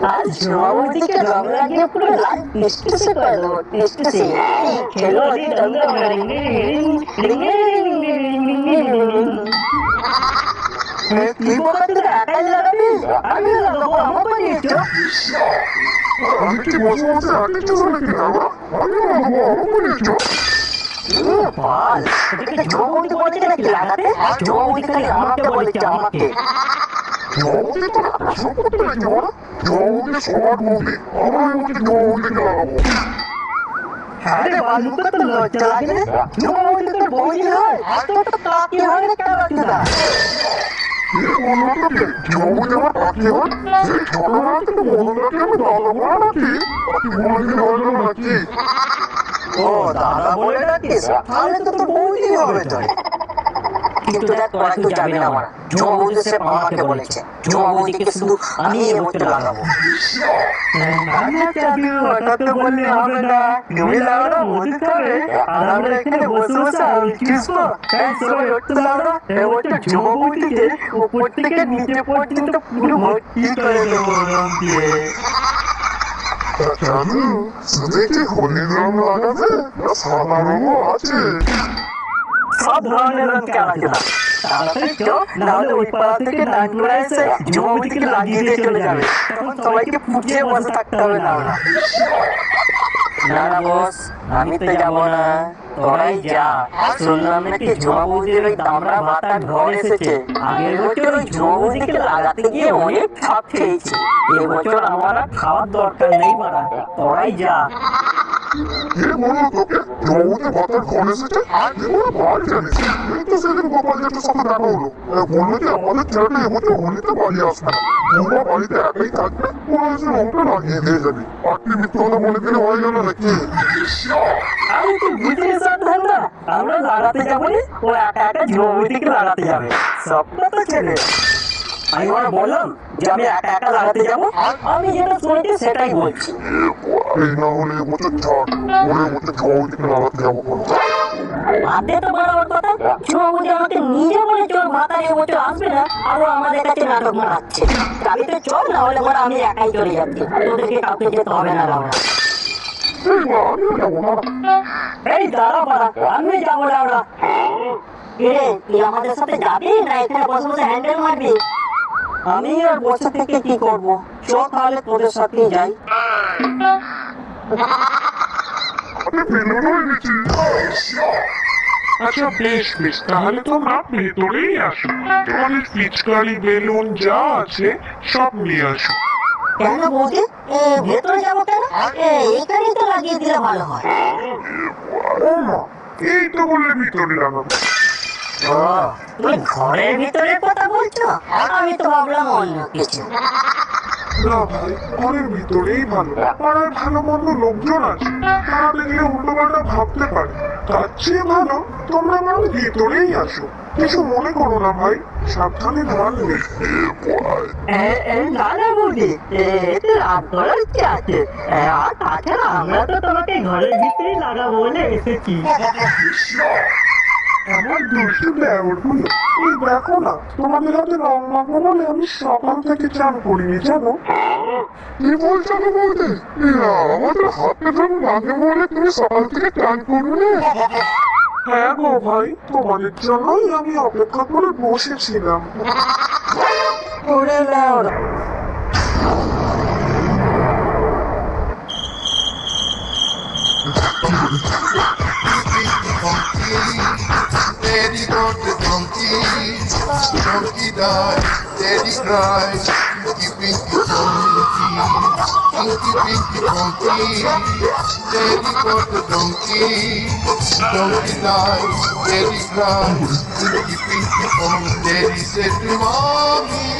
आज झुमावती के रंग लगे पूरे लाल टेस्ट से कर दो टेस्ट से खेलो अभी रंग रंगे তুই বকা তোর একাই লাগাবি আমি লাগাবো আমার বানিয়েছো আমি কি বসে বসে আঁকিছো নাকি বাবা আমি লাগাবো আমার বানিয়েছো বাল এদিকে ঝুমাবতি বলেছে নাকি লাগাতে ঝুমাবতি খালি আমাকে বলেছে আমাকে জগতে তো আসো করতে নাকি বাবা জগতে সবার মুখে আমার মুখে জগতে লাগাবো হ্যাঁ রে বালুকে তো লজ্জা লাগে না ঝুমাবতি তোর বই হয় আর তোর তো কাকি হয় না কেন রাখা জগতে আমার কাকি হয় সেই ছোটবেলা থেকে বন্ধুটাকে আমি দাদা বলে রাখি বাকি বলে নাকি ও দাদা বলে রাখিস তাহলে তো তোর বউই হবে তো কিন্তু দেখ তোরা কেউ যাবি না আমার ঝুমাবতি সে আমাকে বলেছে ঝুমাবতিকে শুধু আমি এই মুখটা লাগাবো আমি চাবি হঠাৎ বললে হবে না তুমি লাগানো মজা করে আর আমরা এখানে বসে বসে আলকিসবো তাই সবাই একটু লাগানো ওটা ঝুমাবতিকে উপর থেকে নিচে পর্যন্ত পুরো ভর্তি করে দেবো রং দিয়ে জানো শুধু কি হলুদ রং লাগাবে না সাদা রঙও আছে সব ধরনের রং কেন আছে না তাড়াতাড়ি চো নাহলে ওই পাড়া থেকে নাটুরা এসে ঝুমাবতিকে লাগিয়ে দিয়ে চলে যাবে তখন সবাইকে পুড়িয়ে বসে থাকতে হবে না না না বস আমি তো যাবো না তোরাই যা শুনলাম নাকি ঝুমাবতির ওই দামড়া ভাতা ঘর এসেছে আগের বছর ওই ঝুমাবতিকে লাগাতে গিয়ে অনেক ছাপ খেয়েছি এবছর আমার আর খাওয়ার দরকার নেই মারা তোরাই যা কে বললো তোকে জগতে ভাতার ঘর এসেছে এগুলো বাড়ি জানিস এই তো সেদিন গোপাল জেঠুর সাথে দেখা হলো বললো যে আমাদের ছেলেটা এবছর হোলিতে বাড়ি আসবে না তোমরা বাড়িতে একাই থাকবে ওরা এসে রংটা লাগিয়ে দিয়ে যাবে পাটনি মিথ্যে কথা বলে দিলে হয়ে গেল নাকি আমি তো বুঝে সাবধান না আমরা লাগাতে যাবো না ও একা একা ঝুমাবতিকে লাগাতে যাবে স্বপ্ন তো ছেলে আমি ওরা বললাম যে আমি একা একা লাগাতে যাবো আমি যেটা শুনেছি সেটাই বলছি এই না হলে এবছর ছাড় ওরে এবছর জগতিকে লাগাতে যাবো বাদে তো বরাবর কথা ঝুমাবতি আমাকে নিজে বলে চোর ভাতা এবছর আসবে না আরো আমাদের কাছে নাটক মারাচ্ছে গাড়িতে চল না হলে পরে আমি একাই চলে যাচ্ছি তোদেরকে কাউকে যেতে হবে না লাউড়া এই দাঁড়া পাড়া আমি যাবো লাউড়া তুই আমাদের সাথে যাবি না এখানে বসে বসে হ্যান্ডেল মারবি আমি আর বসে থেকে কি করবো চ তাহলে তোদের সাথেই যাই আচ্ছা বেশ বেশ তাহলে তোমরা ভেতরেই আসো তোমাদের পিচকারি বেলুন যা আছে সব নিয়ে আসো কেন বৌদি ভেতরে যাবো কেন এইখানেই তো লাগিয়ে দিলে ভালো হয় এই তো বললে ভিতরে লাগাবো তুমি ঘরের ভিতরে কথা বলছো আমি তো ভাবলাম অন্য কিছু না ভাই ঘরের ভিতরেই ভালো পাড়ার ভালো মন্দ লোকজন আছে তারা দেখলে উল্টো পাল্টা ভাবতে পারে তার চেয়ে ভালো তোমরা আমার ভিতরেই আসো কিছু মনে করো না ভাই সাবধানে থাকবে না না বৌদি এতে রাত করার কি আছে আর তাছাড়া আমরা তো তোমাকে ঘরের ভিতরেই লাগাবো বলে এসেছি আমার দুষ্টু ব্যাপারগুলো এই দেখো না তোমাদের হাতে রং মাখবো বলে আমি সকাল থেকে চান করিনি জানো কি বলছো তো বলতে আমাদের হাতে রং মাখবে বলে তুমি সকাল থেকে চান করবে হ্যাঁ গো ভাই তোমাদের জন্যই আমি অপেক্ষা করে বসেছিলাম ওরে লাউড়া Daddy got the donkey, donkey died, daddy cried, pinky pinky donkey, pinky pinky donkey, daddy got the donkey, donkey died, daddy cried, pinky pinky donkey, daddy said to mommy.